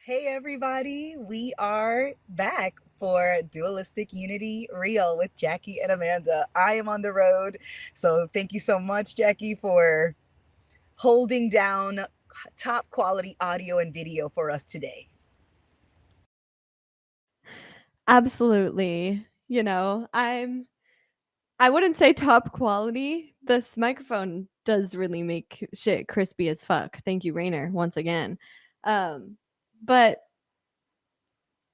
Hey everybody, we are back for Dualistic Unity Real with Jackie and Amanda. I am on the road, so thank you so much, Jackie, for holding down top quality audio and video for us today. Absolutely. I wouldn't say top quality. This microphone does really make shit crispy as fuck. Thank you, Rainer, once again. But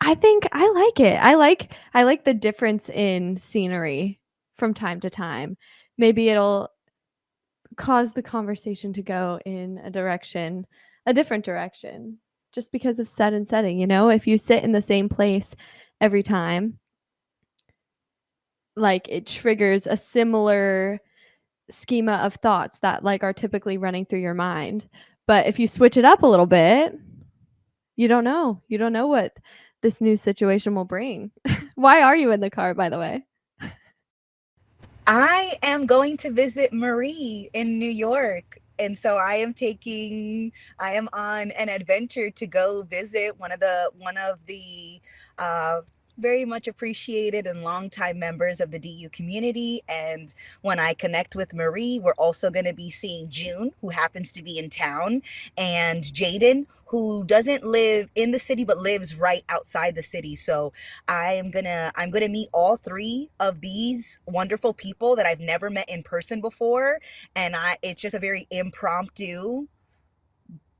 I think I like it. I like the difference in scenery from time to time. Maybe it'll cause the conversation to go in a different direction, just because of set and setting, If you sit in the same place every time, like it triggers a similar schema of thoughts that like are typically running through your mind. But if you switch it up a little bit, you don't know. You don't know what this new situation will bring. Why are you in the car, by the way? I am going to visit Marie in New York. And so I am on an adventure to go visit one of the uh, very much appreciated and longtime members of the DU community. And when I connect with Marie, we're also going to be seeing June, who happens to be in town, and Jaden, who doesn't live in the city but lives right outside the city. So I'm gonna meet all three of these wonderful people that I've never met in person before, and I it's just a very impromptu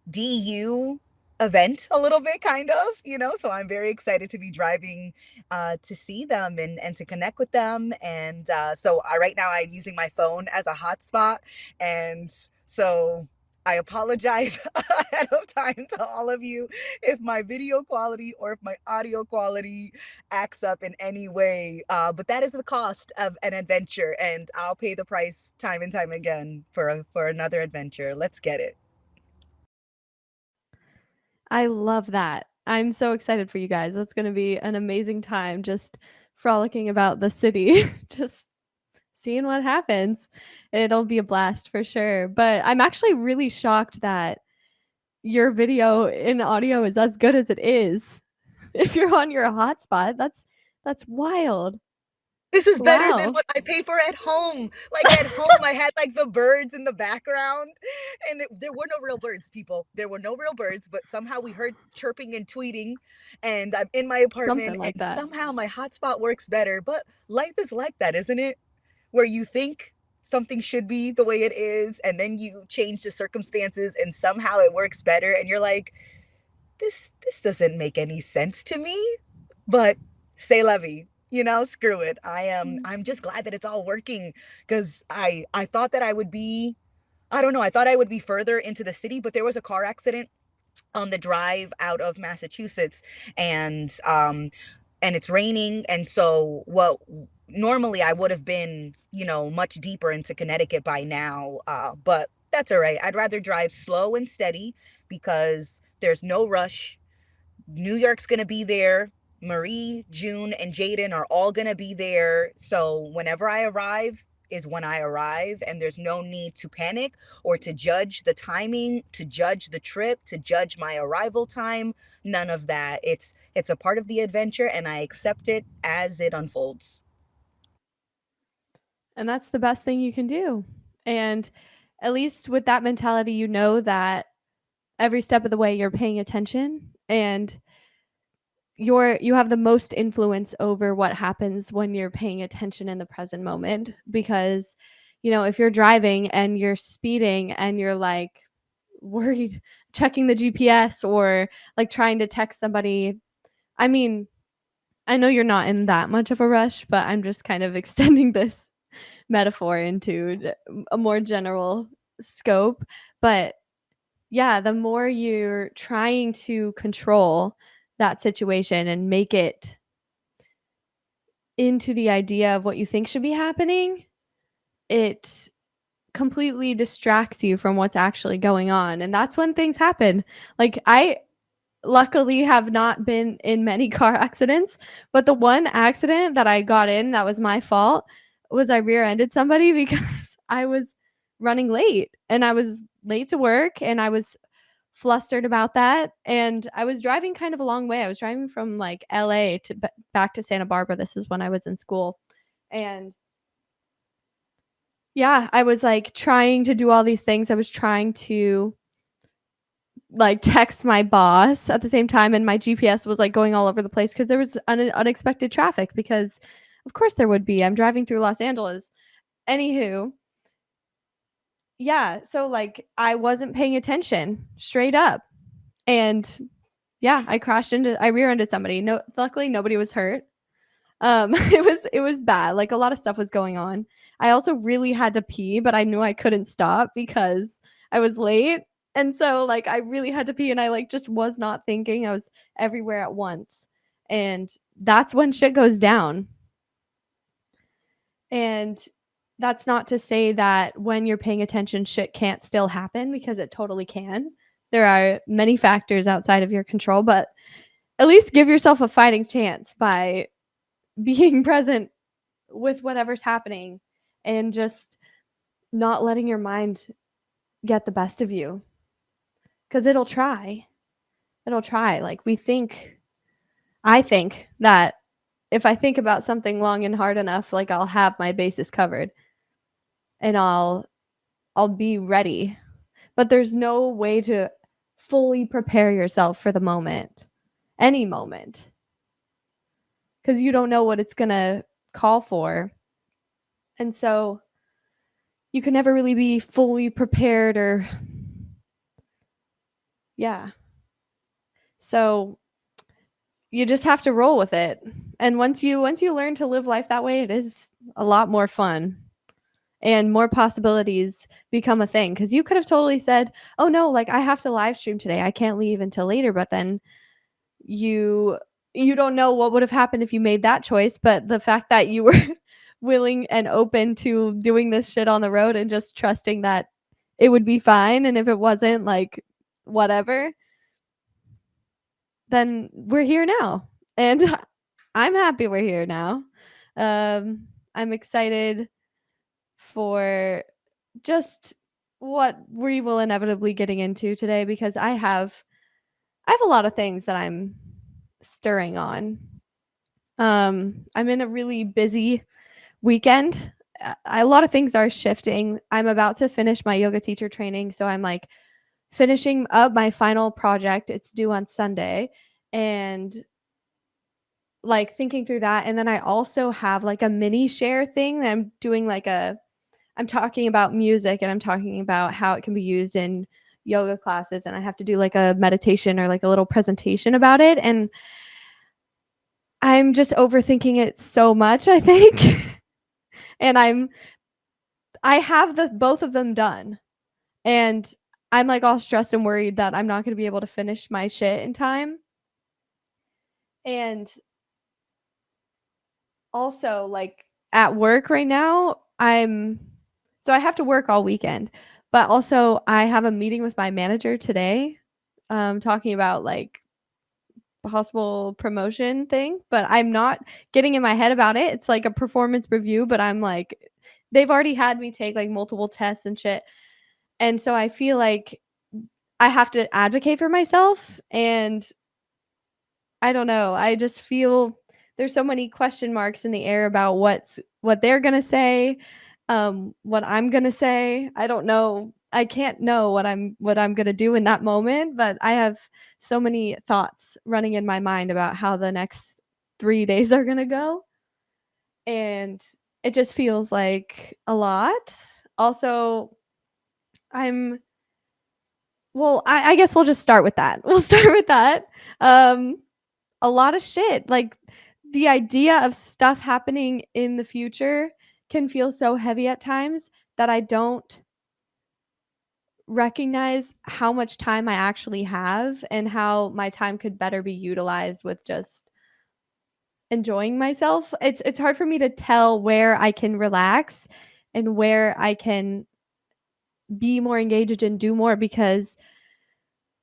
DU event, a little bit, kind of, so I'm very excited to be driving to see them and to connect with them. And right now I'm using my phone as a hotspot, and so I apologize ahead of time to all of you if my video quality or if my audio quality acts up in any way, but that is the cost of an adventure, and I'll pay the price time and time again for another adventure. Let's get it. I love that. I'm so excited for you guys. That's going to be an amazing time just frolicking about the city, just seeing what happens. It'll be a blast for sure. But I'm actually really shocked that your video and audio is as good as it is. If you're on your hotspot, that's wild. This is better than Wow. what I pay for at home. Like at home, I had like the birds in the background, and there were no real birds, people. There were no real birds, but somehow we heard chirping and tweeting, and I'm in my apartment, Something like and that. somehow my hotspot works better. But life is like that, isn't it? Where you think something should be the way it is, and then you change the circumstances, and somehow it works better, and you're like, this doesn't make any sense to me, but say la vie, screw it. Mm. I'm just glad that it's all working, because I thought that I would be, I don't know, I thought I would be further into the city, but there was a car accident on the drive out of Massachusetts, and it's raining, and so what normally I would have been, much deeper into Connecticut by now, but that's all right. I'd rather drive slow and steady because there's no rush. New York's going to be there. Marie, June, and Jaden are all going to be there. So whenever I arrive is when I arrive, and there's no need to panic or to judge the timing, to judge the trip, to judge my arrival time. None of that. It's a part of the adventure, and I accept it as it unfolds. And that's the best thing you can do. And at least with that mentality, you know that every step of the way you're paying attention and you have the most influence over what happens when you're paying attention in the present moment, because if you're driving and you're speeding and you're like worried checking the GPS or like trying to text somebody. I mean, I know you're not in that much of a rush, but I'm just kind of extending this metaphor into a more general scope. But yeah, the more you're trying to control that situation and make it into the idea of what you think should be happening, it completely distracts you from what's actually going on. And that's when things happen. Like, I luckily have not been in many car accidents, but the one accident that I got in that was my fault was I rear-ended somebody because I was running late and I was late to work and I was flustered about that. And I was driving kind of a long way. I was driving from like LA to back to Santa Barbara. This was when I was in school. And yeah, I was like trying to do all these things. I was trying to like text my boss at the same time, and my GPS was like going all over the place because there was unexpected traffic, because of course there would be. I'm driving through Los Angeles. Anywho, yeah, so like I wasn't paying attention straight up. And yeah, I rear-ended somebody. No, luckily nobody was hurt. It was bad. Like a lot of stuff was going on. I also really had to pee, but I knew I couldn't stop because I was late. And so like I really had to pee, and I like just was not thinking. I was everywhere at once. And that's when shit goes down. And that's not to say that when you're paying attention shit can't still happen, because it totally can. There are many factors outside of your control, but at least give yourself a fighting chance by being present with whatever's happening, and just not letting your mind get the best of you, because it'll try. It'll try. Like I think that if I think about something long and hard enough, like I'll have my bases covered, and I'll be ready. But there's no way to fully prepare yourself for the moment, any moment, because you don't know what it's going to call for. And so you can never really be fully prepared, or yeah. So you just have to roll with it. And once you learn to live life that way, it is a lot more fun, and more possibilities become a thing, cuz you could have totally said, "Oh no, like I have to live stream today. I can't leave until later." But then you you don't know what would have happened if you made that choice, but the fact that you were willing and open to doing this shit on the road, and just trusting that it would be fine, and if it wasn't, like whatever, then we're here now. And I'm happy we're here now. I'm excited for just what we will inevitably getting into today, because I have a lot of things that I'm stirring on. I'm in a really busy weekend. A lot of things are shifting. I'm about to finish my yoga teacher training, so I'm like finishing up my final project. It's due on Sunday, and like thinking through that. And then I also have like a mini share thing that I'm doing, like I'm talking about music, and I'm talking about how it can be used in yoga classes, and I have to do like a meditation or like a little presentation about it. And I'm just overthinking it so much, I think. And I have the both of them done. And I'm like all stressed and worried that I'm not going to be able to finish my shit in time. And also like at work right now, I have to work all weekend, but also I have a meeting with my manager today, talking about like possible promotion thing, but I'm not getting in my head about it. It's like a performance review, but I'm like, they've already had me take like multiple tests and shit. And so I feel like I have to advocate for myself, and I don't know. I just feel there's so many question marks in the air about what they're gonna say, what I'm gonna say. I don't know. I can't know what I'm gonna do in that moment, but I have so many thoughts running in my mind about how the next 3 days are gonna go, and it just feels like a lot. Also, I'm well. I guess we'll just start with that. We'll start with that. Um, a lot of shit. Like the idea of stuff happening in the future can feel so heavy at times that I don't recognize how much time I actually have, and how my time could better be utilized with just enjoying myself. It's hard for me to tell where I can relax and where I can be more engaged and do more, because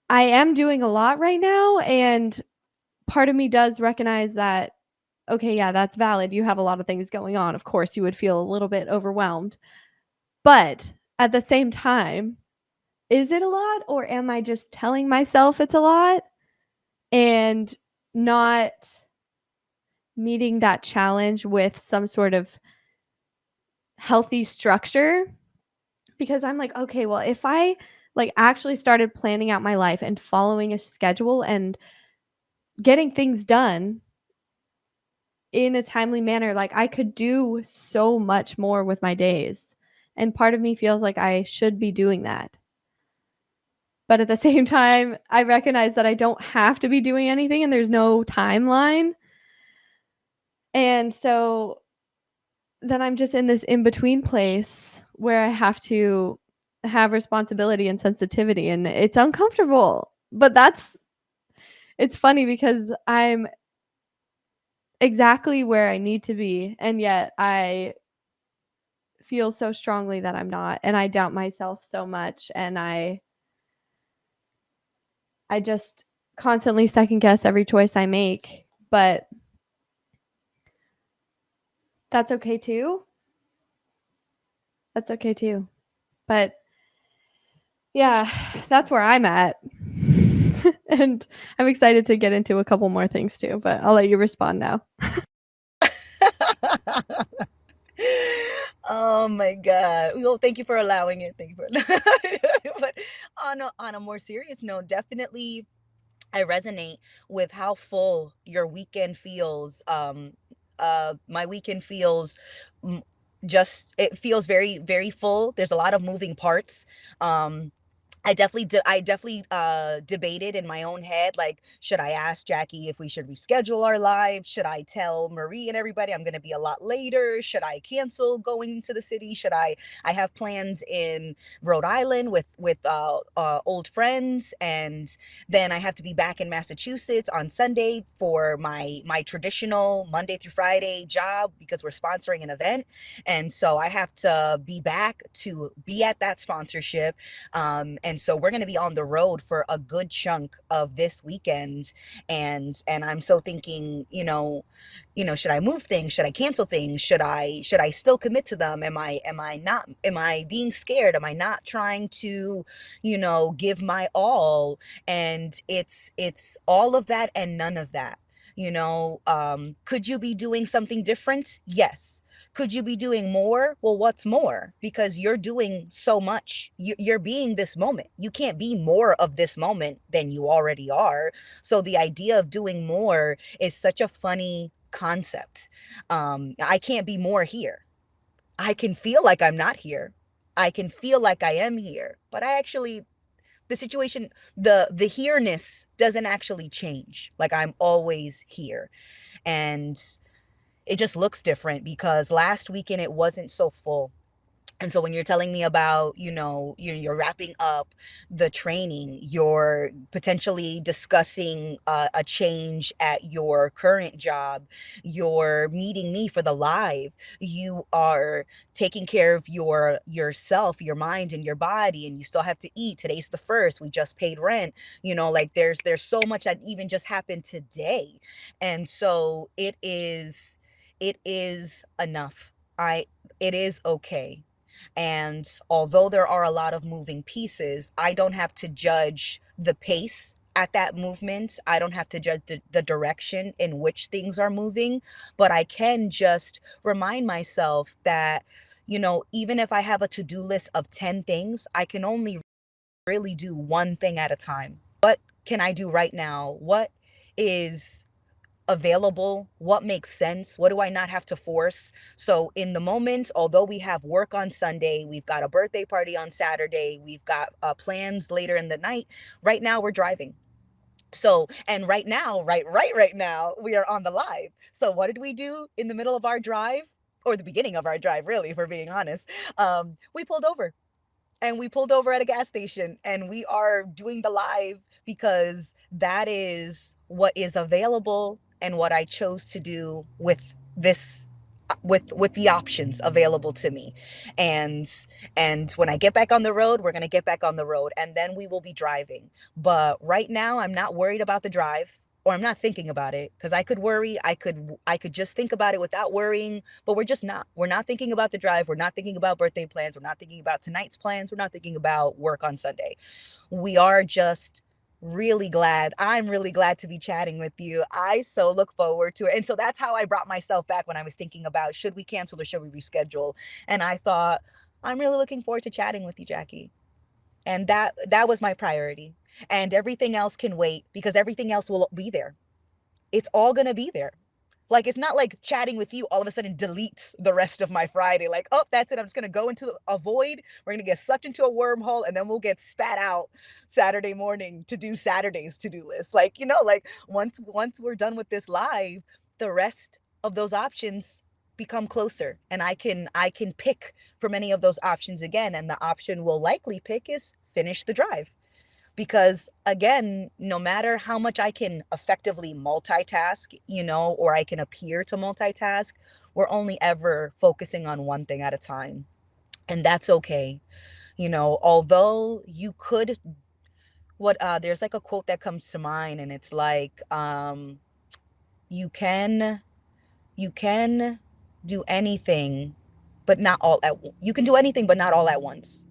I am doing a lot right now, and part of me does recognize that, okay, yeah, that's valid. You have a lot of things going on. Of course, you would feel a little bit overwhelmed. But at the same time, is it a lot or am I just telling myself it's a lot and not meeting that challenge with some sort of healthy structure? Because I'm like, okay, well, if I like actually started planning out my life and following a schedule and getting things done in a timely manner, like I could do so much more with my days. And part of me feels like I should be doing that. But at the same time, I recognize that I don't have to be doing anything and there's no timeline. And so then I'm just in this in between place where I have to have responsibility and sensitivity and it's uncomfortable. But it's funny because I'm exactly where I need to be and yet I feel so strongly that I'm not and I doubt myself so much and I just constantly second guess every choice I make, but that's okay too. That's okay too. But yeah, that's where I'm at. And I'm excited to get into a couple more things too, but I'll let you respond now. Oh my God. Well, thank you for allowing it. Thank you for but on a more serious note, definitely I resonate with how full your weekend feels. My weekend feels mm, just it feels very, very full. There's a lot of moving parts. Um I definitely debated in my own head, like, should I ask Jackie if we should reschedule our live? Should I tell Marie and everybody I'm going to be a lot later? Should I cancel going to the city? Should I have plans in Rhode Island with old friends, and then I have to be back in Massachusetts on Sunday for my traditional Monday through Friday job because we're sponsoring an event, and so I have to be back to be at that sponsorship, and so we're going to be on the road for a good chunk of this weekend, and I'm so thinking, should I move things? Should I cancel things? Should I still commit to them? Am I not? Am I being scared? Am I not trying to, give my all? And it's all of that and none of that. Could you be doing something different? Yes. Could you be doing more? Well, what's more? Because you're doing so much. You're being this moment. You can't be more of this moment than you already are. So the idea of doing more is such a funny concept. I can't be more here. I can feel like I'm not here. I can feel like I am here, but I actually the situation the here-ness doesn't actually change. Like I'm always here. And it just looks different because last weekend it wasn't so full. And so when you're telling me about, you're wrapping up the training, you're potentially discussing a change at your current job, you're meeting me for the live, you are taking care of yourself, your mind and your body, and you still have to eat. Today's the first. We just paid rent. Like there's so much that even just happened today. And so it is enough. I it is okay. And although there are a lot of moving pieces, I don't have to judge the pace at that movement. I don't have to judge the direction in which things are moving, but I can just remind myself that, even if I have a to do list of 10 things, I can only really do one thing at a time. What can I do right now? What is available, what makes sense, what do I not have to force. So in the moment, although we have work on Sunday, we've got a birthday party on Saturday, we've got plans later in the night, right now we're driving. So, and right now, right now, we are on the live. So what did we do in the middle of our drive, or the beginning of our drive, really, if we're being honest? We pulled over, and we pulled over at a gas station, and we are doing the live because that is what is available and what I chose to do with this, with the options available to me. And and when I get back on the road, we're going to get back on the road, and then we will be driving. But right now I'm not worried about the drive. or I'm not thinking about it, because I could worry, I could just think about it without worrying, but we're just not. We're not thinking about the drive, we're not thinking about birthday plans, we're not thinking about tonight's plans, we're not thinking about work on Sunday. We are just really glad. I'm really glad to be chatting with you. I so look forward to it. And so that's how I brought myself back when I was thinking about, should we cancel or should we reschedule? And I thought, I'm really looking forward to chatting with you, Jackie. And that was my priority. And everything else can wait, because everything else will be there. It's all going to be there. Like, it's not like chatting with you all of a sudden deletes the rest of my Friday. Like, oh, that's it. I'm just going to go into a void. We're going to get sucked into a wormhole, and then we'll get spat out Saturday morning to do Saturday's to-do list. Like, like once we're done with this live, the rest of those options become closer, and I can pick from any of those options again, and the option we'll likely pick is finish the drive. Because again, no matter how much I can effectively multitask, or I can appear to multitask, we're only ever focusing on one thing at a time. And that's okay. Although you could, there's like a quote that comes to mind, and it's like, you can, you can do anything, but not all at, you can do anything, but not all at once.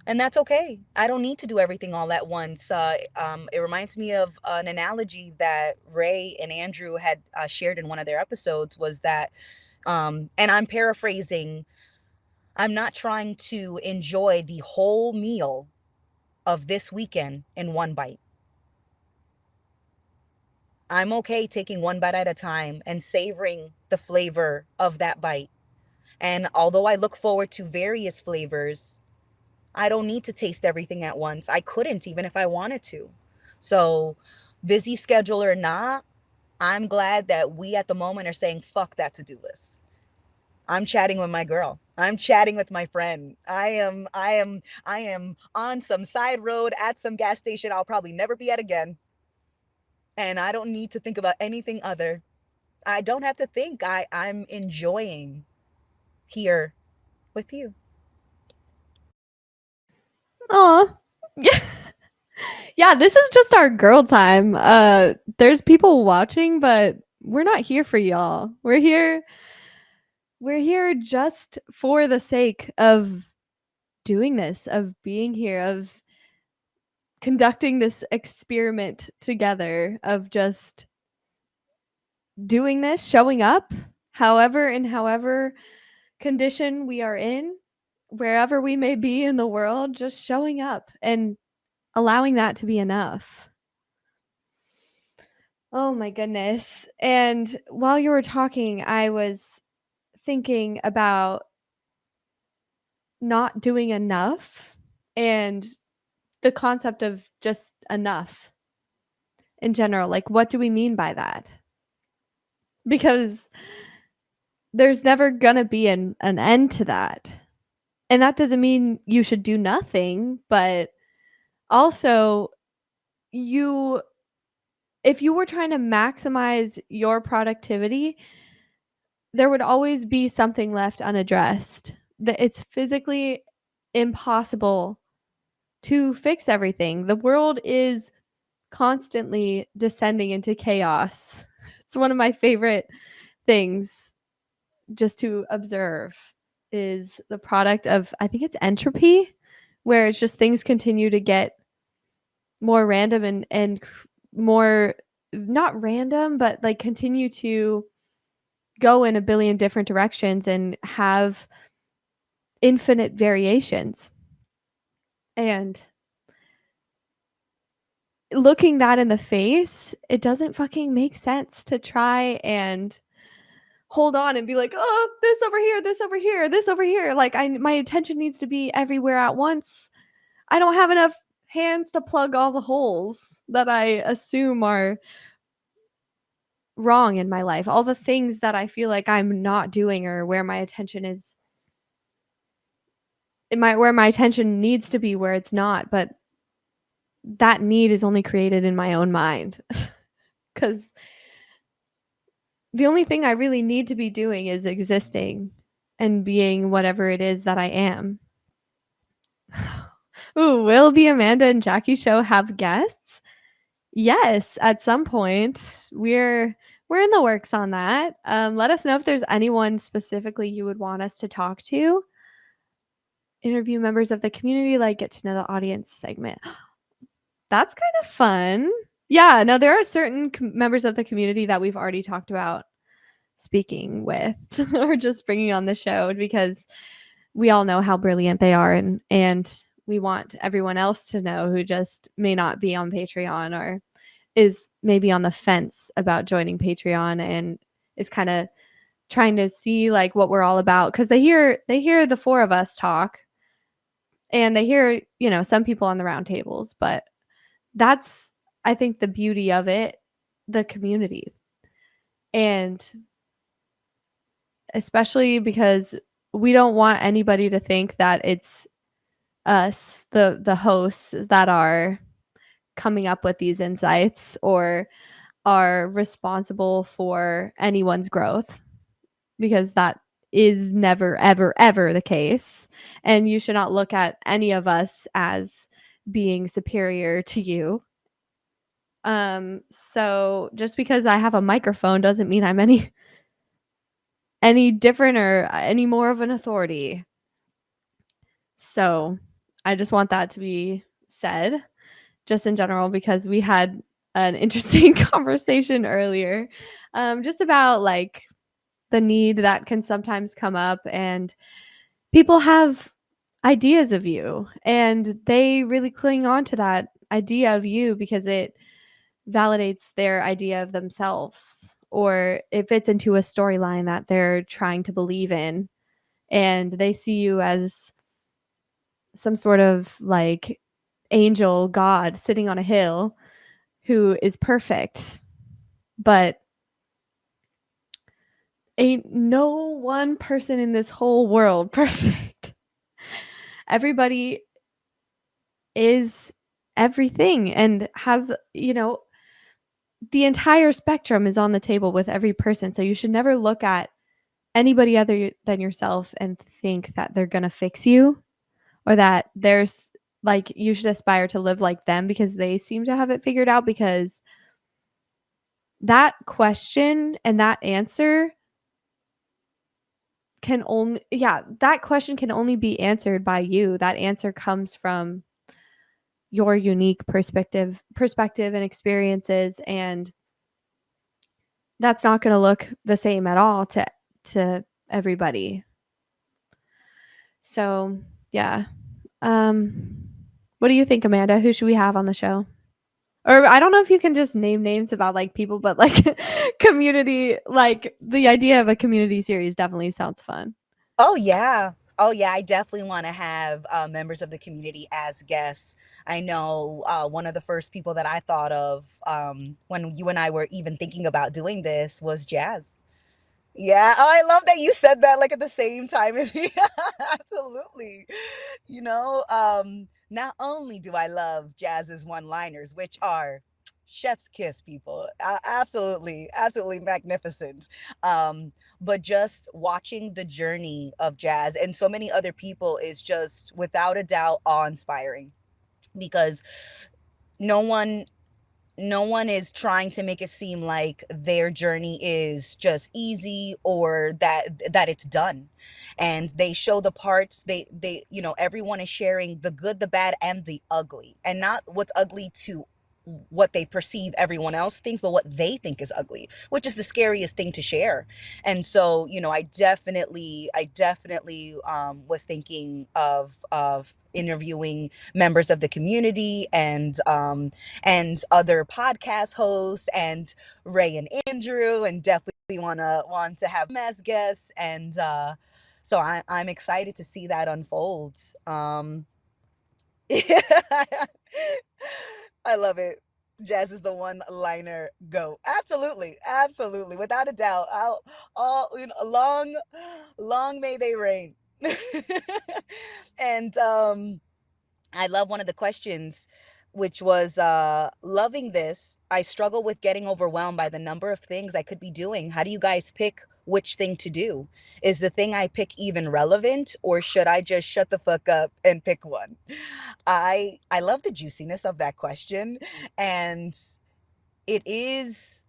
And that's okay. I don't need to do everything all at once. It reminds me of an analogy that Ray and Andrew had shared in one of their episodes, was that, and I'm paraphrasing, I'm not trying to enjoy the whole meal of this weekend in one bite. I'm okay taking one bite at a time and savoring the flavor of that bite. And although I look forward to various flavors, I don't need to taste everything at once. I couldn't, even if I wanted to. So, busy schedule or not, I'm glad that we at the moment are saying, fuck that to do list. I'm chatting with my girl. I'm chatting with my friend. I am on some side road at some gas station I'll probably never be at again. And I don't need to think about anything other. I don't have to think. I'm enjoying here with you. Oh, yeah. Yeah, this is just our girl time. There's people watching, but we're not here for y'all. We're here just for the sake of doing this, of being here, of conducting this experiment together, of just doing this, showing up, however condition we are in, wherever we may be in the world, just showing up and allowing that to be enough. Oh my goodness. And while you were talking, I was thinking about not doing enough and the concept of just enough in general. Like, what do we mean by that? Because there's never going to be an end to that. And that doesn't mean you should do nothing, but also, you if you were trying to maximize your productivity, there would always be something left unaddressed. That it's physically impossible to fix everything. The world is constantly descending into chaos. It's one of my favorite things just to observe is the product of, I think it's entropy, where it's just things continue to get more random and more, not random, but like continue to go in a billion different directions and have infinite variations. And looking that in the face, it doesn't fucking make sense to try and hold on and be like, "Oh, this over here, this over here, this over here." Like, my attention needs to be everywhere at once. I don't have enough hands to plug all the holes that I assume are wrong in my life. All the things that I feel like I'm not doing, or where my attention is, where my attention needs to be, where it's not, but that need is only created in my own mind. Cuz the only thing I really need to be doing is existing and being whatever it is that I am. Ooh, will the Amanda and Jackie show have guests? Yes, at some point. We're in the works on that. Let us know if there's anyone specifically you would want us to talk to. Interview members of the community, like get to know the audience segment. That's kind of fun. Yeah, no, there are certain members of the community that we've already talked about speaking with or just bringing on the show because we all know how brilliant they are, and we want everyone else to know who just may not be on Patreon or is maybe on the fence about joining Patreon and is kind of trying to see like what we're all about because they hear the four of us talk and they hear, some people on the round tables, but that's, I think, the beauty of it, the community. And especially because we don't want anybody to think that it's us, the hosts, that are coming up with these insights or are responsible for anyone's growth, because that is never, ever, ever the case. And you should not look at any of us as being superior to you. So just because I have a microphone doesn't mean I'm any different or any more of an authority. So I just want that to be said, just in general, because we had an interesting conversation earlier, just about like the need that can sometimes come up, and people have ideas of you and they really cling on to that idea of you because it validates their idea of themselves, or it fits into a storyline that they're trying to believe in, and they see you as some sort of like angel god sitting on a hill who is perfect. But ain't no one person in this whole world perfect. Everybody is everything and has, the entire spectrum is on the table with every person. So you should never look at anybody other than yourself and think that they're going to fix you, or that there's like you should aspire to live like them because they seem to have it figured out, because that question and that answer can only yeah, that question can only be answered by you. That answer comes from your unique perspective and experiences, and that's not going to look the same at all to everybody. So, yeah. Um what do you think, Amanda? Who should we have on the show? Or I don't know if you can just name names about like people, but like community, like the idea of a community series definitely sounds fun. Oh yeah. Oh yeah, I definitely want to have members of the community as guests. I know one of the first people that I thought of when you and I were even thinking about doing this was Jazz. Yeah. Oh, I love that you said that like at the same time as me. Absolutely. Not only do I love Jazz's one-liners, which are chef's kiss, people. Absolutely, absolutely magnificent. But just watching the journey of Jazz and so many other people is just without a doubt awe-inspiring, because no one no one is trying to make it seem like their journey is just easy or that it's done. And they show the parts, everyone is sharing the good, the bad, and the ugly, and not what's ugly to what they perceive everyone else thinks, but what they think is ugly, which is the scariest thing to share. And so, I definitely was thinking of interviewing members of the community, and other podcast hosts, and Ray and Andrew, and definitely want to have them as guests. And so I'm excited to see that unfold. I love it. Jazz is the one liner go. Absolutely, absolutely, without a doubt. All long may they reign. And I love one of the questions, which was loving this. I struggle with getting overwhelmed by the number of things I could be doing. How do you guys pick which thing to do? Is the thing I pick even relevant, or should I just shut the fuck up and pick one? I love the juiciness of that question. And it is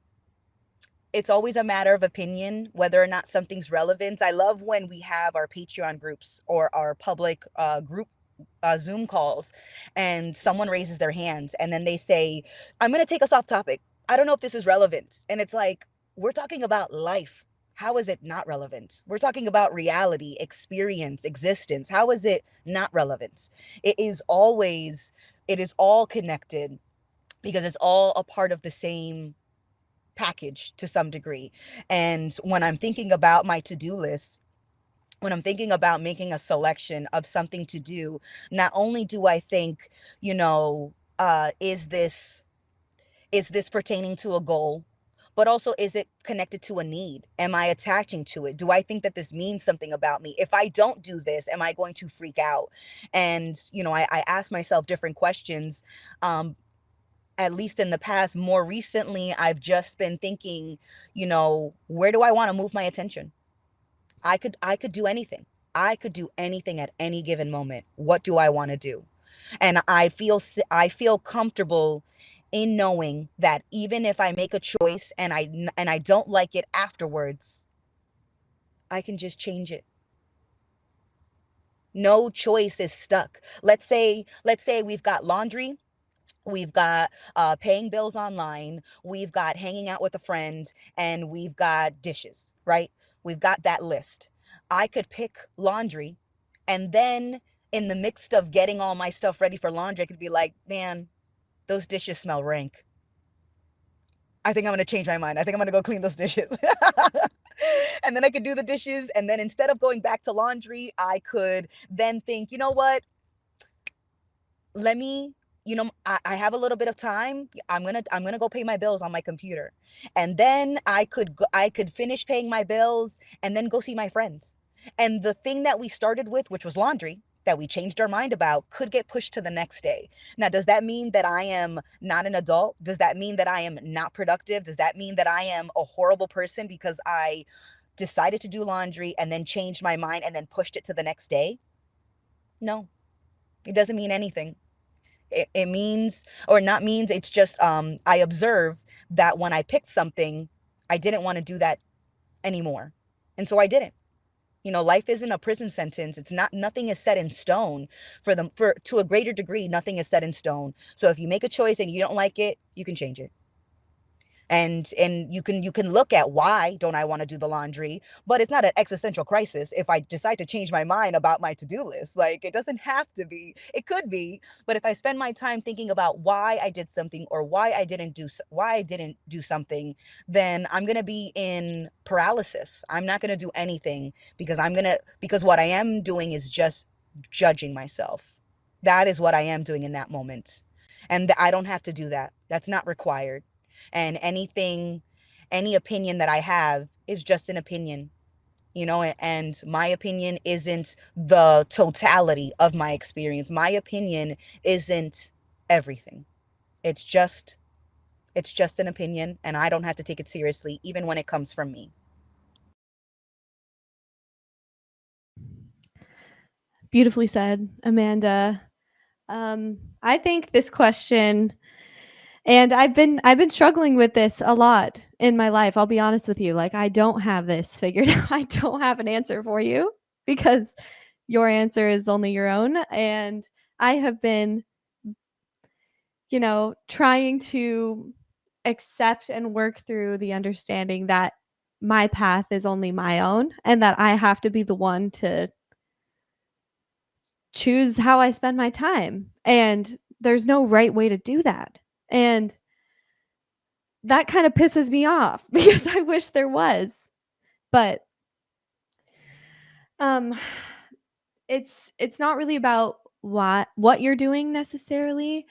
it's always a matter of opinion whether or not something's relevant. I love when we have our Patreon groups or our public group Zoom calls, and someone raises their hands and then they say, I'm going to take us off topic. I don't know if this is relevant. And it's like, we're talking about life. How is it not relevant? We're talking about reality, experience, existence. How is it not relevant? It is always, it is all connected because it's all a part of the same package to some degree. And when I'm thinking about my to-do list, when I'm thinking about making a selection of something to do, not only do I think, is this pertaining to a goal, but also is it connected to a need? Am I attaching to it? Do I think that this means something about me? If I don't do this, am I going to freak out? And I ask myself different questions. At least in the past, more recently, I've just been thinking, where do I want to move my attention? I could do anything. I could do anything at any given moment. What do I want to do? And I feel comfortable in knowing that even if I make a choice and I don't like it afterwards, I can just change it. No choice is stuck. Let's say we've got laundry. We've got paying bills online. We've got hanging out with a friend, and we've got dishes, right? We've got that list. I could pick laundry, and then in the midst of getting all my stuff ready for laundry, I could be like, man, those dishes smell rank. I think I'm going to change my mind. I think I'm going to go clean those dishes. And then I could do the dishes. And then instead of going back to laundry, I could then think, you know what? Let me I have a little bit of time. I'm gonna go pay my bills on my computer, and then I could finish paying my bills and then go see my friends. And the thing that we started with, which was laundry, that we changed our mind about, could get pushed to the next day. Now, does that mean that I am not an adult? Does that mean that I am not productive? Does that mean that I am a horrible person because I decided to do laundry and then changed my mind and then pushed it to the next day? No, it doesn't mean anything. It means, or not means, it's just I observe that when I picked something, I didn't want to do that anymore, and so I didn't. Life isn't a prison sentence. It's not. Nothing is set in stone. For to a greater degree, nothing is set in stone. So if you make a choice and you don't like it, you can change it. And you can look at, why don't I want to do the laundry? But it's not an existential crisis if I decide to change my mind about my to-do list. Like, it doesn't have to be. It could be, but if I spend my time thinking about why I did something, or why I didn't do something, then I'm going to be in paralysis. I'm not going to do anything, because what I am doing is just judging myself. That is what I am doing in that moment. And I don't have to do that. That's not required. And any opinion that I have is just an opinion, and my opinion isn't the totality of my experience. My opinion isn't everything. It's just it's just an opinion, and I don't have to take it seriously even when it comes from me. Beautifully said, Amanda. I think this question, and I've been struggling with this a lot in my life. I'll be honest with you. Like, I don't have this figured out. I don't have an answer for you because your answer is only your own. And I have been, trying to accept and work through the understanding that my path is only my own and that I have to be the one to choose how I spend my time. And there's no right way to do that. And that kind of pisses me off because I wish there was. But um it's not really about what you're doing necessarily,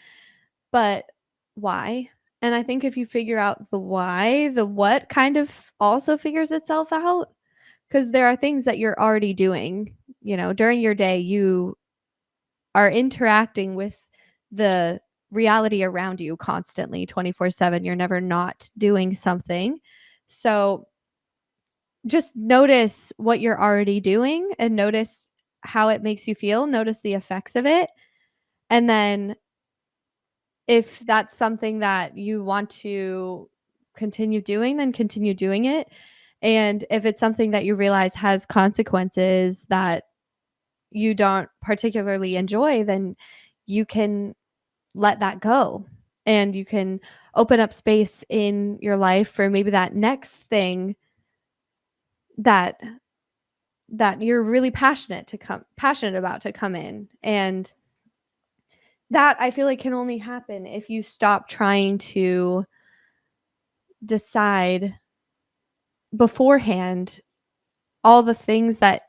but why. And I think if you figure out the why, the what kind of also figures itself out, because there are things that you're already doing, during your day. You are interacting with the reality around you constantly 24/7. You're never not doing something. So just notice what you're already doing and notice how it makes you feel, notice the effects of it, and then if that's something that you want to continue doing, then continue doing it. And if it's something that you realize has consequences that you don't particularly enjoy, then you can let that go, and you can open up space in your life for maybe that next thing that you're really passionate about to come in. And that, I feel like, can only happen if you stop trying to decide beforehand all the things that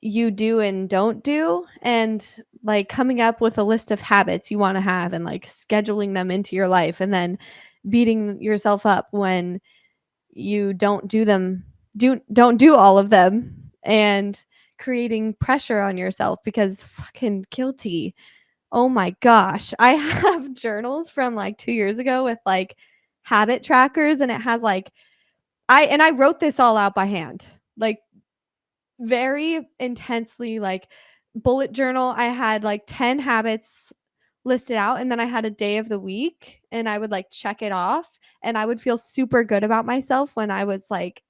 you do and don't do, and like coming up with a list of habits you want to have and like scheduling them into your life, and then beating yourself up when you don't do all of them, and creating pressure on yourself because fucking guilty. Oh my gosh. I have journals from like 2 years ago with like habit trackers, and it has like I wrote this all out by hand. Like very intensely, like bullet journal. I had like 10 habits listed out, and then I had a day of the week, and I would like check it off, and I would feel super good about myself when I was like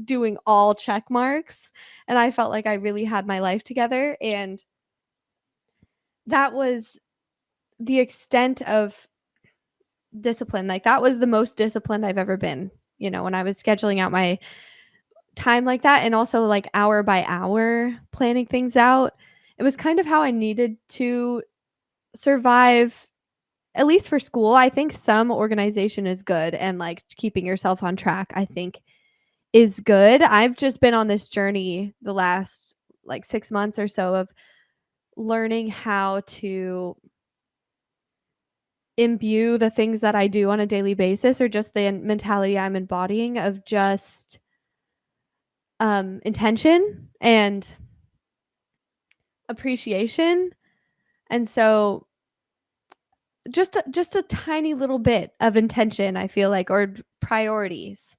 doing all check marks, and I felt like I really had my life together. And that was the extent of discipline. Like that was the most disciplined I've ever been, when I was scheduling out my time like that, and also like hour by hour planning things out. It was kind of how I needed to survive, at least for school. I think some organization is good, and like keeping yourself on track, I think, is good. I've just been on this journey the last like 6 months or so of learning how to imbue the things that I do on a daily basis, or just the mentality I'm embodying of just intention and appreciation. And so just a tiny little bit of intention, I feel like, or priorities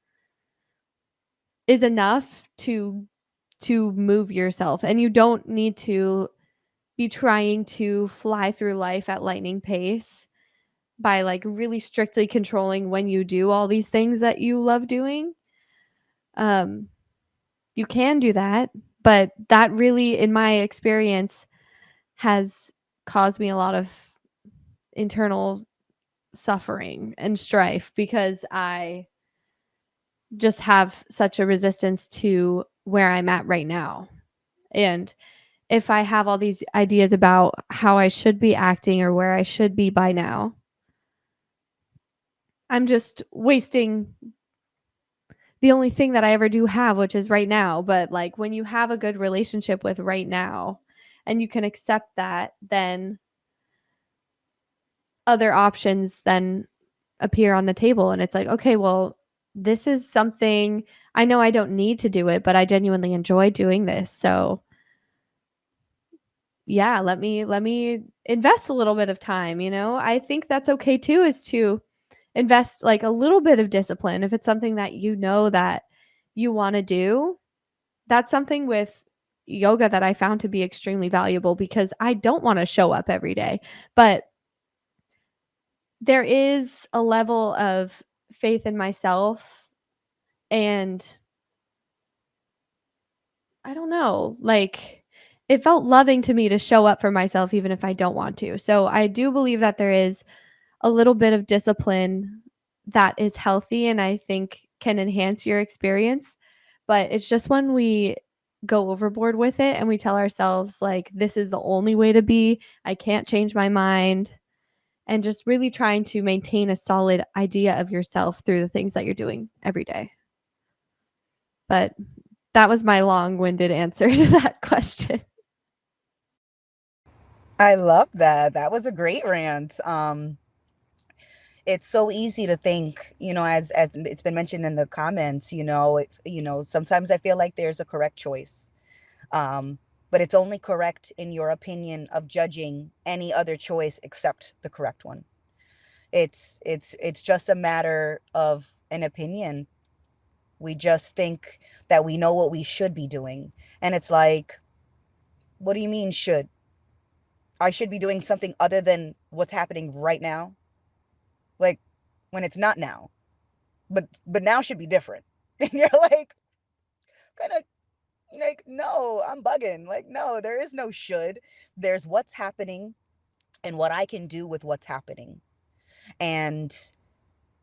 is enough to move yourself. And you don't need to be trying to fly through life at lightning pace by like really strictly controlling when you do all these things that you love doing. Um, you can do that, but that really, in my experience, has caused me a lot of internal suffering and strife because I just have such a resistance to where I'm at right now. And if I have all these ideas about how I should be acting or where I should be by now, I'm just wasting the only thing that I ever do have, which is right now. But like when you have a good relationship with right now and you can accept that, then other options then appear on the table. And it's like, okay, well, this is something I know I don't need to do it, but I genuinely enjoy doing this. So yeah, let me invest a little bit of time. I think that's okay too, is to invest like a little bit of discipline if it's something that that you want to do. That's something with yoga that I found to be extremely valuable because I don't want to show up every day. But there is a level of faith in myself, and I don't know, like it felt loving to me to show up for myself even if I don't want to. So I do believe that there is a little bit of discipline that is healthy and I think can enhance your experience. But it's just when we go overboard with it and we tell ourselves, like, this is the only way to be, I can't change my mind, and just really trying to maintain a solid idea of yourself through the things that you're doing every day. But that was my long winded answer to that question. I love that. That was a great rant. It's so easy to think, as it's been mentioned in the comments, sometimes I feel like there's a correct choice. Um, but it's only correct in your opinion of judging any other choice except the correct one. It's just a matter of an opinion. We just think that we know what we should be doing. And it's like, what do you mean should? I should be doing something other than what's happening right now. Like when it's not now. But now should be different. And you're like kind of like, no, I'm bugging. Like, no, there is no should. There's what's happening and what I can do with what's happening. And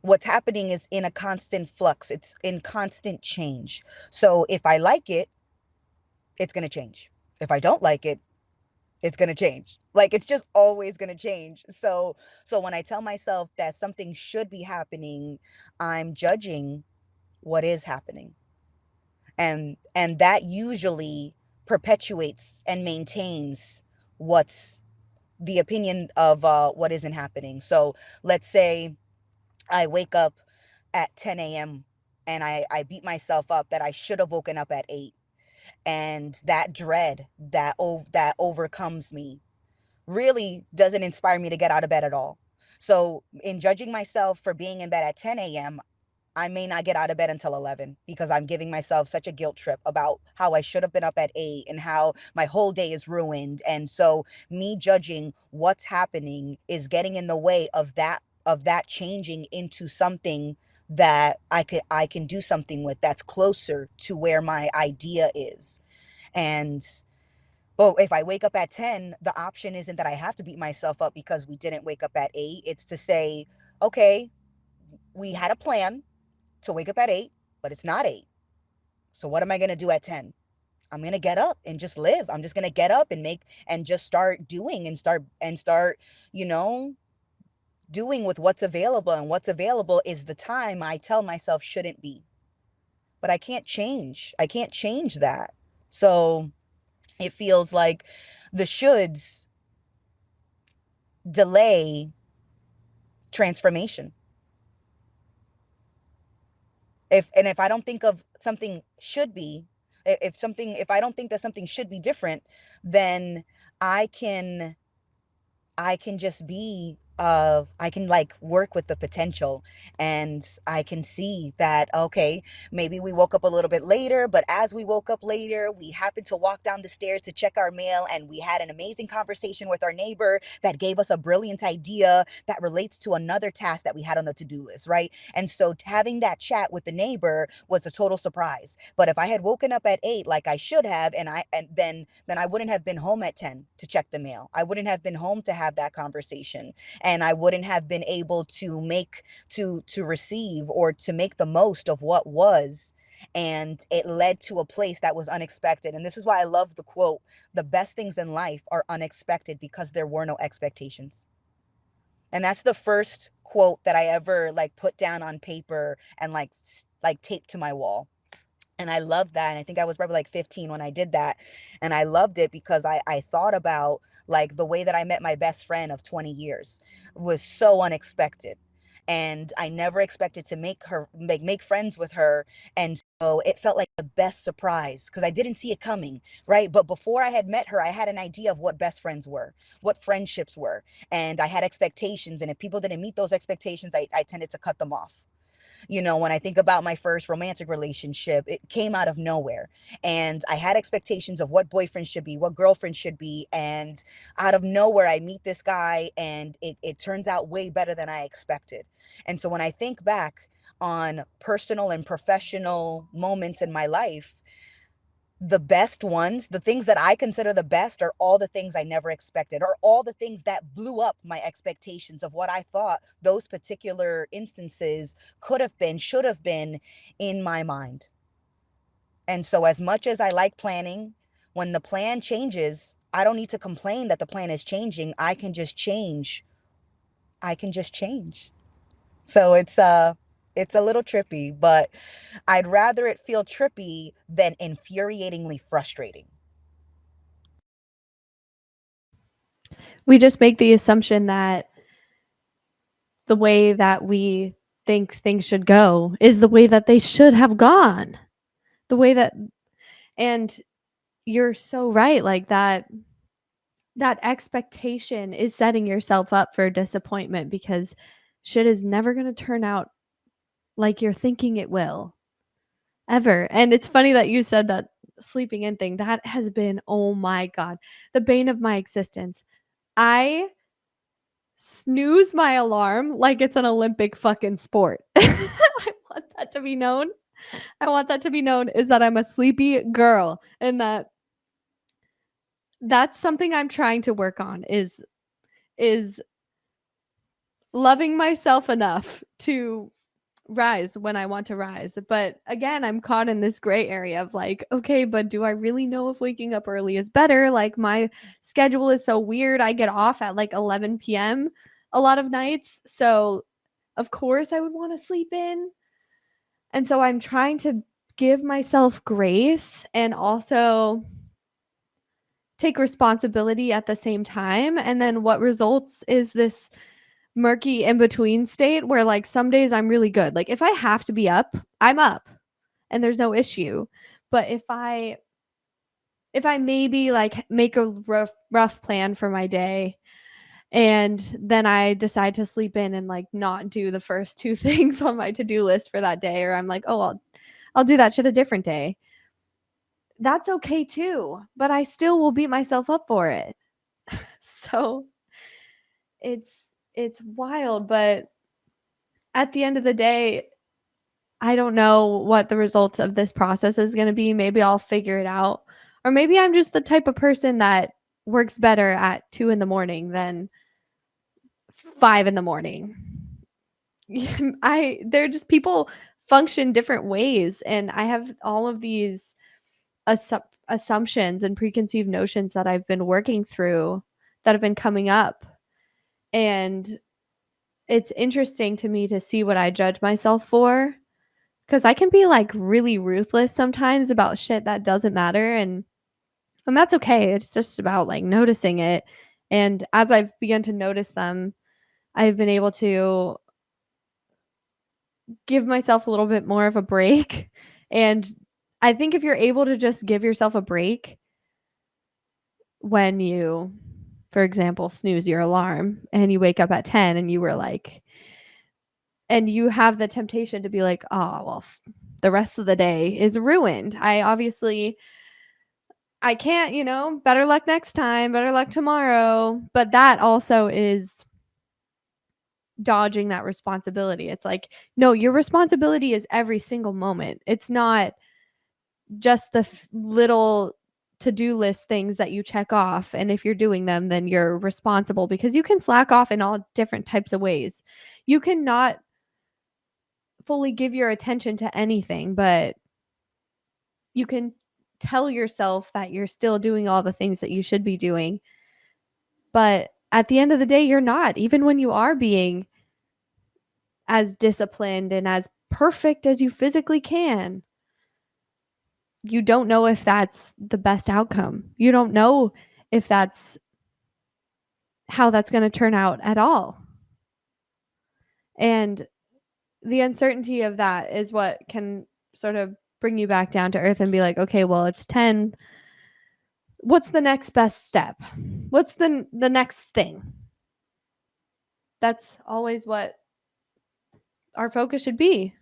what's happening is in a constant flux. It's in constant change. So if I like it, it's going to change. If I don't like it, it's going to change. Like it's just always going to change. So when I tell myself that something should be happening, I'm judging what is happening. And that usually perpetuates and maintains what's the opinion of what isn't happening. So let's say I wake up at 10 a.m. and I beat myself up that I should have woken up at 8. And that dread that overcomes me really doesn't inspire me to get out of bed at all. So in judging myself for being in bed at 10 a.m., I may not get out of bed until 11 because I'm giving myself such a guilt trip about how I should have been up at 8 and how my whole day is ruined. And so me judging what's happening is getting in the way of that changing into something that I can do something with that's closer to where my idea is. And well, if I wake up at 10, the option isn't that I have to beat myself up because we didn't wake up at 8. It's to say, okay, we had a plan to wake up at 8, but it's not 8. So what am I going to do at 10? I'm going to get up and just live. I'm just going to get up and make and just start doing and start, you know, doing with what's available. And what's available is the time I tell myself shouldn't be. But I can't change. I can't change that. So it feels like the shoulds delay transformation. If I don't think of something should be, if I don't think that something should be different, then I can I can just be I can like work with the potential, and I can see that okay, maybe we woke up a little bit later, but as we woke up later, we happened to walk down the stairs to check our mail and we had an amazing conversation with our neighbor that gave us a brilliant idea that relates to another task that we had on the to-do list, right? And so having that chat with the neighbor was a total surprise. But if I had woken up at 8 like I should have, and then I wouldn't have been home at 10 to check the mail. I wouldn't have been home to have that conversation, and I wouldn't have been able to make to receive or to make the most of what was. And it led to a place that was unexpected. And this is why I love the quote, the best things in life are unexpected because there were no expectations. And that's the first quote that I ever like put down on paper and like taped to my wall. And I loved that. And I think I was probably like 15 when I did that. And I loved it because I thought about like the way that I met my best friend of 20 years was so unexpected. And I never expected to make friends with her. And so it felt like the best surprise because I didn't see it coming, right? But before I had met her, I had an idea of what best friends were, what friendships were. And I had expectations. And if people didn't meet those expectations, I tended to cut them off. When I think about my first romantic relationship, it came out of nowhere. And I had expectations of what boyfriend should be, what girlfriend should be. And out of nowhere, I meet this guy and it turns out way better than I expected. And so when I think back on personal and professional moments in my life, the best ones, the things that I consider the best, are all the things I never expected, or all the things that blew up my expectations of what I thought those particular instances could have been, should have been in my mind. And so, as much as I like planning, when the plan changes, I don't need to complain that the plan is changing. I can just change. I can just change. So it's a little trippy, but I'd rather it feel trippy than infuriatingly frustrating. We just make the assumption that the way that we think things should go is the way that they should have gone. The way that and you're so right, like that expectation is setting yourself up for disappointment because shit is never going to turn out like you're thinking it will ever. And it's funny that you said that sleeping in thing. That has been, oh my god, the bane of my existence. I snooze my alarm like it's an Olympic fucking sport. I want that to be known. I want that to be known is that I'm a sleepy girl and that's something I'm trying to work on is loving myself enough to rise when I want to rise. But again, I'm caught in this gray area of like, okay, but do I really know if waking up early is better? Like my schedule is so weird. I get off at like 11 p.m. a lot of nights. So, of course, I would want to sleep in. And so I'm trying to give myself grace and also take responsibility at the same time. And then what results is this murky in between state where like some days I'm really good. Like if I have to be up, I'm up and there's no issue. But if I maybe like make a rough plan for my day and then I decide to sleep in and like not do the first two things on my to-do list for that day, or I'm like, oh, I'll do that shit a different day. That's okay too, but I still will beat myself up for it. So it's it's wild, but at the end of the day, I don't know what the results of this process is going to be. Maybe I'll figure it out. Or maybe I'm just the type of person that works better at 2 in the morning than 5 in the morning. They're just people function different ways and I have all of these assumptions and preconceived notions that I've been working through that have been coming up, and it's interesting to me to see what I judge myself for because I can be like really ruthless sometimes about shit that doesn't matter, and that's okay. It's just about like noticing it, and as I've begun to notice them, I've been able to give myself a little bit more of a break. And I think if you're able to just give yourself a break when you, for example, snooze your alarm and you wake up at 10 and you were like, and you have the temptation to be like, oh, well, the rest of the day is ruined. I can't, better luck next time, better luck tomorrow. But that also is dodging that responsibility. It's like, no, your responsibility is every single moment. It's not just the little to-do list things that you check off, and if you're doing them then you're responsible, because you can slack off in all different types of ways. You cannot fully give your attention to anything, but you can tell yourself that you're still doing all the things that you should be doing, but at the end of the day you're not, even when you are being as disciplined and as perfect as you physically can. You don't know if that's the best outcome. You don't know if that's how that's going to turn out at all. And the uncertainty of that is what can sort of bring you back down to earth and be like, okay, well, it's 10. What's the next best step? What's the next thing? That's always what our focus should be.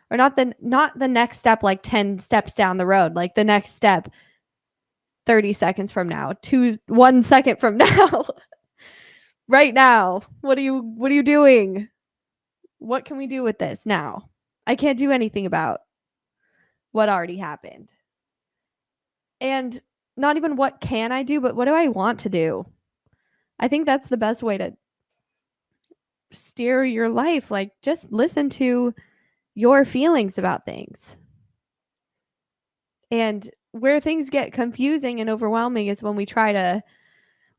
Or not the next step like 10 steps down the road, like the next step 30 seconds from now, 1 second from now. Right now. What are you doing? What can we do with this now? I can't do anything about what already happened. And not even what can I do, but what do I want to do? I think that's the best way to steer your life. Like, just listen to your feelings about things. And where things get confusing and overwhelming is when we try to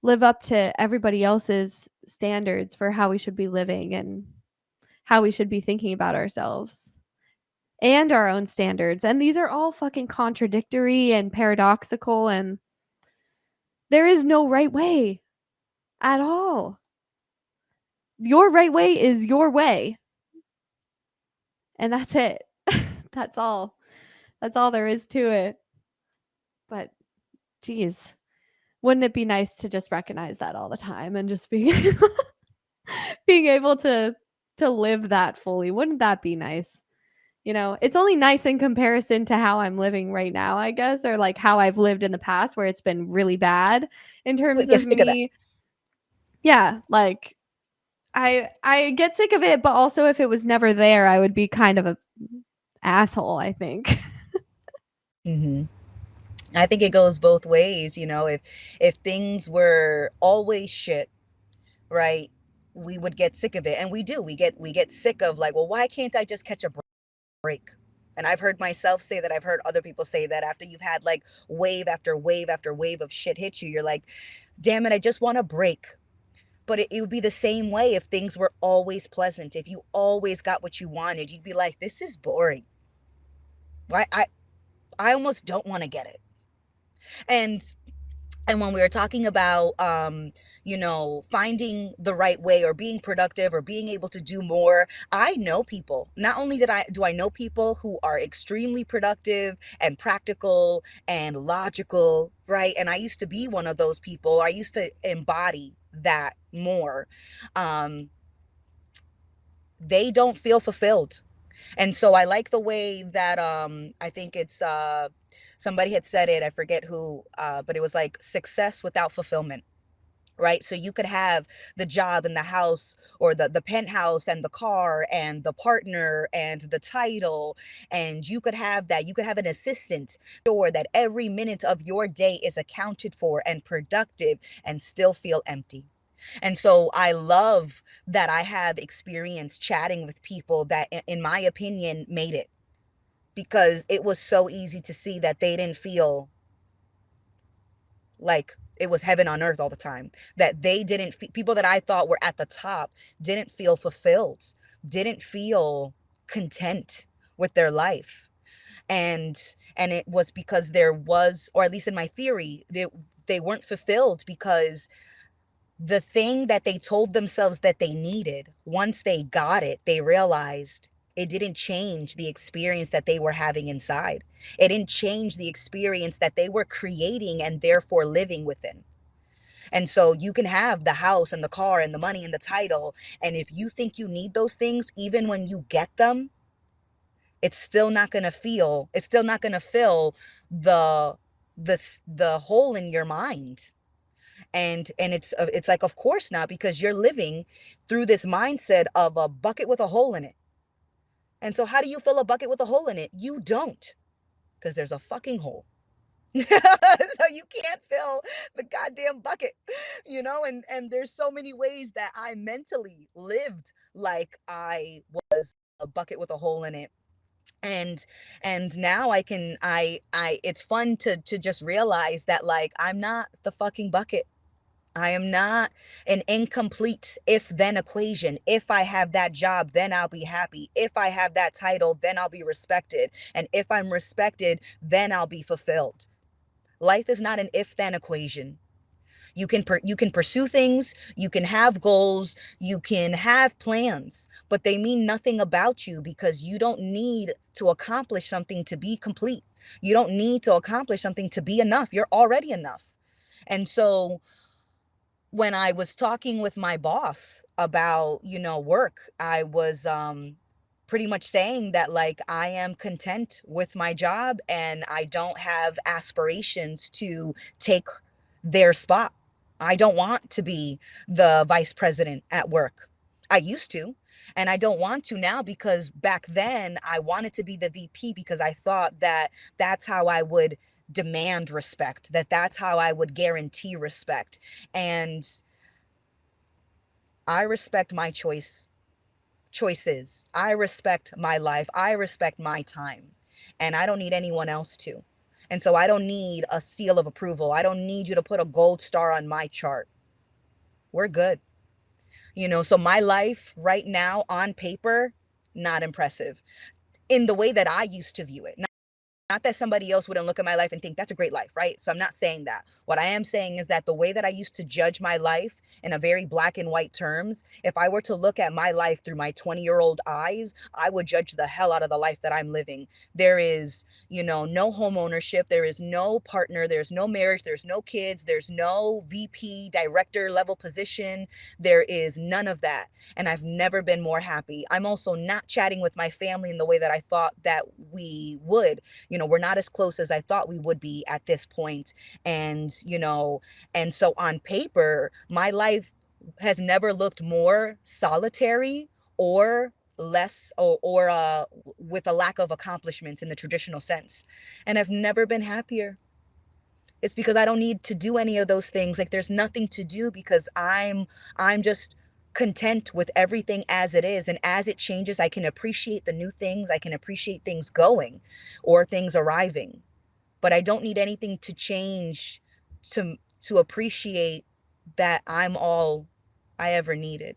live up to everybody else's standards for how we should be living and how we should be thinking about ourselves and our own standards. And these are all fucking contradictory and paradoxical, and there is no right way at all. Your right way is your way. And that's it. That's all. That's all there is to it. But geez, wouldn't it be nice to just recognize that all the time and just be being able to live that fully? Wouldn't that be nice? It's only nice in comparison to how I'm living right now, I guess, or like how I've lived in the past where it's been really bad in terms Yeah, of sick of that. me. Yeah, like I get sick of it, but also if it was never there, I would be kind of a asshole, I think. Hmm. I think it goes both ways, you know, if things were always shit, right? We would get sick of it. And we do. We get sick of like, well, why can't I just catch a break? And I've heard myself say that. I've heard other people say that after you've had like wave after wave after wave of shit hit you, you're like, damn it, I just want a break. But it would be the same way if things were always pleasant. If you always got what you wanted, you'd be like, this is boring. Why I almost don't want to get it. And and when we were talking about finding the right way or being productive or being able to do more, I know people. Not only do I know people who are extremely productive and practical and logical, right? And I used to be one of those people. I used to embody that more. um they don't feel fulfilled. And so I like the way that I think it's somebody had said it, I forget who, but it was like success without fulfillment. Right? So you could have the job and the house or the penthouse and the car and the partner and the title, and you could have that. You could have an assistant sure that every minute of your day is accounted for and productive and still feel empty. And so I love that I have experience chatting with people that, in my opinion, made it, because it was so easy to see that they didn't feel like it was heaven on earth all the time. That they didn't, people that I thought were at the top didn't feel fulfilled, didn't feel content with their life. And it was because there was, or at least in my theory, they weren't fulfilled because the thing that they told themselves that they needed, once they got it, they realized it didn't change the experience that they were having inside. It didn't change the experience that they were creating and therefore living within. And so you can have the house and the car and the money and the title. And if you think you need those things, even when you get them, it's still not going to fill the, the hole in your mind. And it's like, of course not, because you're living through this mindset of a bucket with a hole in it. And so how do you fill a bucket with a hole in it? You don't, because there's a fucking hole. So you can't fill the goddamn bucket, and there's so many ways that I mentally lived like I was a bucket with a hole in it. And now I it's fun to just realize that, like, I'm not the fucking bucket. I am not an incomplete if then equation. If I have that job, then I'll be happy. If I have that title, then I'll be respected. And if I'm respected, then I'll be fulfilled. Life is not an if then equation. You can pursue things, you can have goals, you can have plans, but they mean nothing about you because you don't need to accomplish something to be complete. You don't need to accomplish something to be enough. You're already enough. And so when I was talking with my boss about, work, I was pretty much saying that, like, I am content with my job and I don't have aspirations to take their spot. I don't want to be the vice president at work. I used to, and I don't want to now, because back then I wanted to be the VP because I thought that that's how I would demand respect, that that's how I would guarantee respect. And I respect my choices. I respect my life. I respect my time. And I don't need anyone else to. And so I don't need a seal of approval. I don't need you to put a gold star on my chart. We're good. So my life right now on paper, not impressive in the way that I used to view it. Not that somebody else wouldn't look at my life and think that's a great life, right? So I'm not saying that. What I am saying is that the way that I used to judge my life in a very black and white terms, if I were to look at my life through my 20-year-old eyes, I would judge the hell out of the life that I'm living. There is, no home ownership. There is no partner. There's no marriage. There's no kids. There's no VP director level position. There is none of that. And I've never been more happy. I'm also not chatting with my family in the way that I thought that we would. We're not as close as I thought we would be at this point. And so on paper, my life has never looked more solitary or less or with a lack of accomplishments in the traditional sense. And I've never been happier. It's because I don't need to do any of those things. Like there's nothing to do because I'm just content with everything as it is, and as it changes I can appreciate the new things. I can appreciate things going or things arriving, but I don't need anything to change to appreciate that I'm all I ever needed.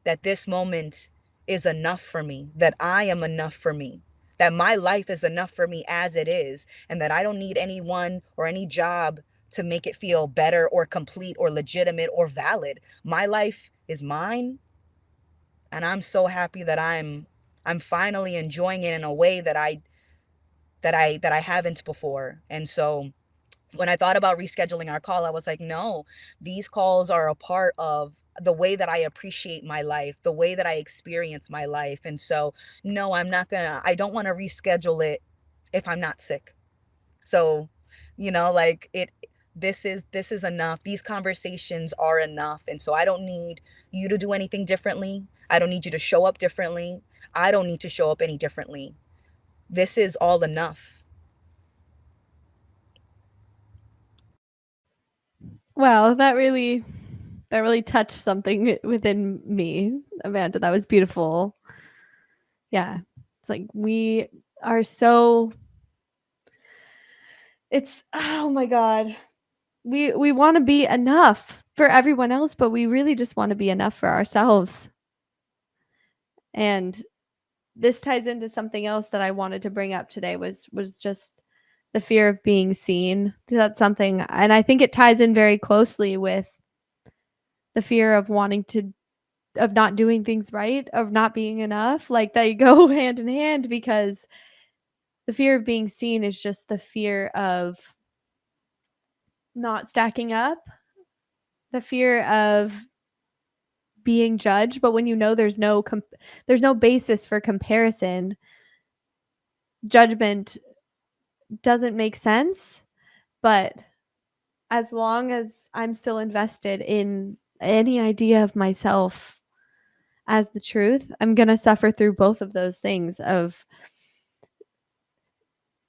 That this moment is enough for me, that I am enough for me, that my life is enough for me as it is, and that I don't need anyone or any job to make it feel better or complete or legitimate or valid. My life is mine, and I'm so happy that I'm finally enjoying it in a way that I haven't before. And so when I thought about rescheduling our call, I was like, no, these calls are a part of the way that I appreciate my life, the way that I experience my life. And so, no, I don't want to reschedule it if I'm not sick. So, like this is enough. These conversations are enough. And so I don't need you to do anything differently. I don't need you to show up differently. I don't need to show up any differently. This is all enough. Well, that really touched something within me, Amanda. That was beautiful. Yeah. It's like we are so it's oh my god. We want to be enough for everyone else, but we really just want to be enough for ourselves. And this ties into something else that I wanted to bring up today was just the fear of being seen. That's something, and I think it ties in very closely with the fear of wanting to of not doing things right, of not being enough. Like they go hand in hand because the fear of being seen is just the fear of not stacking up, the fear of being judged, but when you know there's no basis for comparison, judgment doesn't make sense. But as long as I'm still invested in any idea of myself as the truth, I'm going to suffer through both of those things of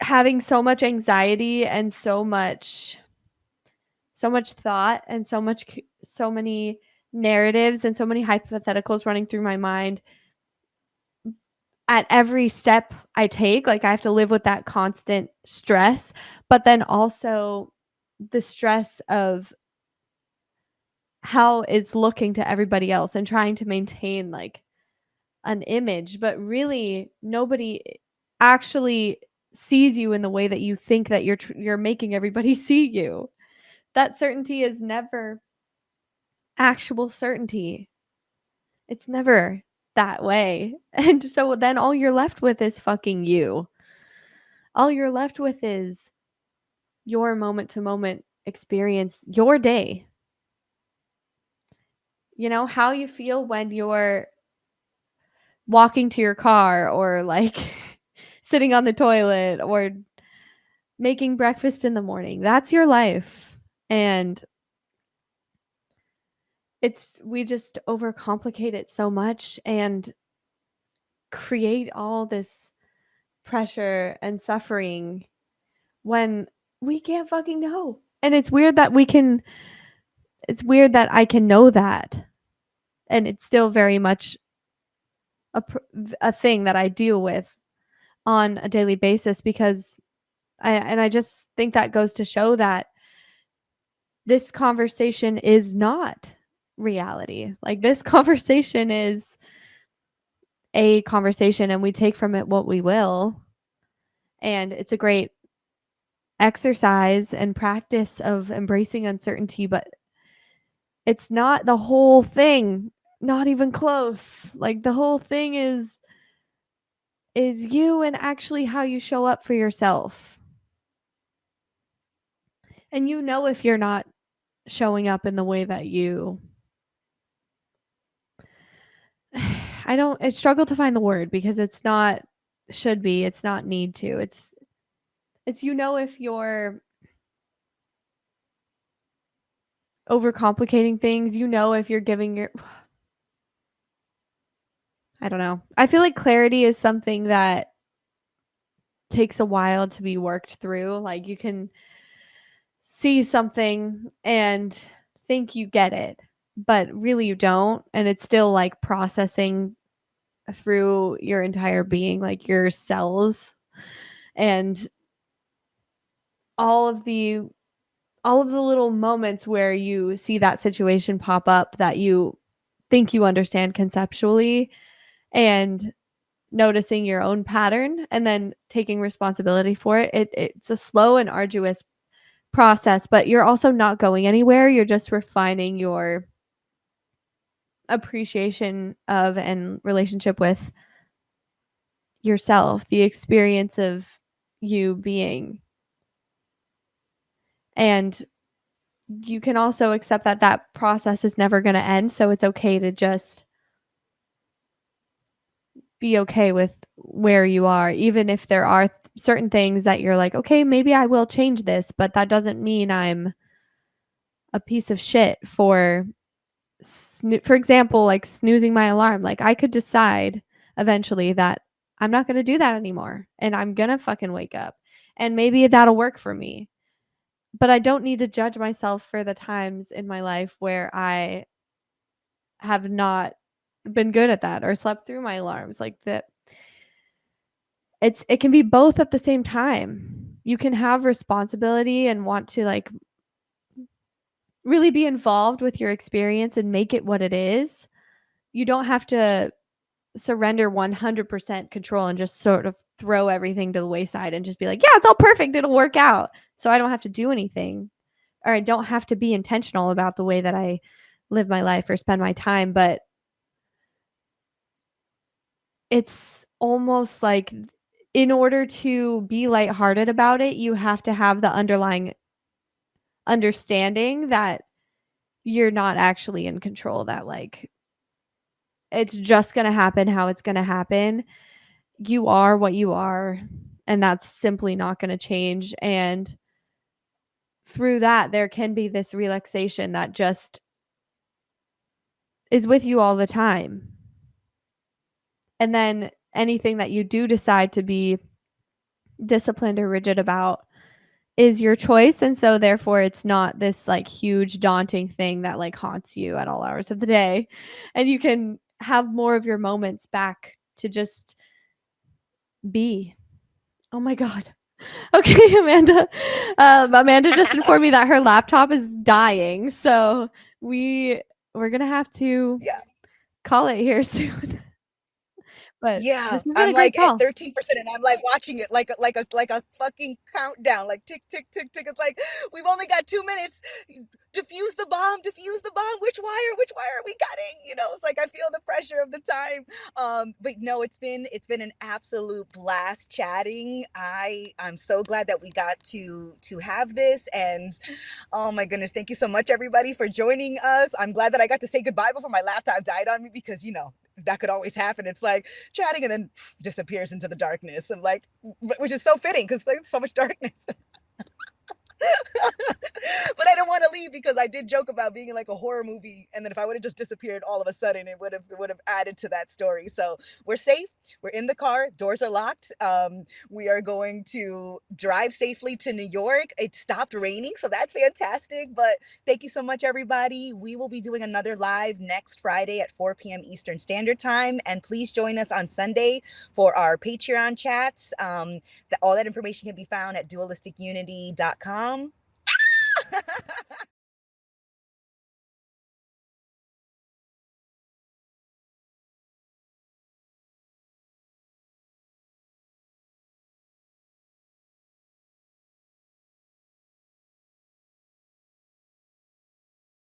having so much anxiety and so much thought and so many narratives and so many hypotheticals running through my mind at every step I take. Like I have to live with that constant stress, but then also the stress of how it's looking to everybody else and trying to maintain like an image, but really nobody actually sees you in the way that you think that you're making everybody see you. That certainty is never actual certainty. It's never that way. And so then all you're left with is fucking you. All you're left with is your moment to moment experience, your day. How you feel when you're walking to your car or like sitting on the toilet or making breakfast in the morning. That's your life. And we just overcomplicate it so much and create all this pressure and suffering when we can't fucking know. And it's weird that I can know that. And it's still very much a, a thing that I deal with on a daily basis because I just think that goes to show that this conversation is not reality. Like this conversation is a conversation and we take from it what we will. And it's a great exercise and practice of embracing uncertainty, but it's not the whole thing, not even close. Like the whole thing is you and actually how you show up for yourself. And if you're not showing up in the way that I struggle to find the word because it's not should be, it's not need to. It's if you're overcomplicating things. You know, if you're giving your, I don't know. I feel like clarity is something that takes a while to be worked through. Like you can see something and think you get it, but really you don't. And it's still like processing through your entire being, like your cells and all of the all of the little moments where you see that situation pop up that you think you understand conceptually and noticing your own pattern and then taking responsibility for it. It's a slow and arduous process, but you're also not going anywhere. You're just refining your appreciation of and relationship with yourself, the experience of you being. And you can also accept that that process is never going to end. So it's okay to just be okay with where you are, even if there are certain things that you're like, okay, maybe I will change this, but that doesn't mean I'm a piece of shit for, for example, like snoozing my alarm. Like I could decide eventually that I'm not going to do that anymore and I'm going to fucking wake up. And maybe that'll work for me. But I don't need to judge myself for the times in my life where I have not been good at that or slept through my alarms. Like that it can be both at the same time. You can have responsibility and want to like really be involved with your experience and make it what it is. You don't have to surrender 100% control and just sort of throw everything to the wayside and just be like, yeah, it's all perfect. It'll work out. So I don't have to do anything or I don't have to be intentional about the way that I live my life or spend my time. But it's almost like in order to be lighthearted about it, you have to have the underlying understanding that you're not actually in control, that like it's just going to happen how it's going to happen. You are what you are, and that's simply not going to change. And through that, there can be this relaxation that just is with you all the time. And then anything that you do decide to be disciplined or rigid about is your choice. And so therefore it's not this like huge daunting thing that like haunts you at all hours of the day. And you can have more of your moments back to just be. Oh my God. Okay, Amanda. Amanda just informed me that her laptop is dying. So we we're gonna have to Yeah. call it here soon. But Yeah, this has been I'm a great like at call. 13% and I'm like watching it like a fucking countdown, like tick tick tick tick. It's like we've only got 2 minutes. Defuse the bomb, defuse the bomb. Which wire are we cutting? You know, it's like I feel the pressure of the time. But no, it's been an absolute blast chatting. I'm so glad that we got to have this, and oh my goodness, thank you so much everybody for joining us. I'm glad that I got to say goodbye before my laptop died on me because that could always happen. It's like chatting and then disappears into the darkness. I'm like, which is so fitting because there's so much darkness. But I don't want to leave because I did joke about being in like a horror movie, and then if I would have just disappeared all of a sudden, it would have added to that story. So we're safe. We're in the car. Doors are locked. We are going to drive safely to New York. It stopped raining, so that's fantastic. But thank you so much, everybody. We will be doing another live next Friday at 4 p.m. Eastern Standard Time, and please join us on Sunday for our Patreon chats. All that information can be found at dualisticulunity.com.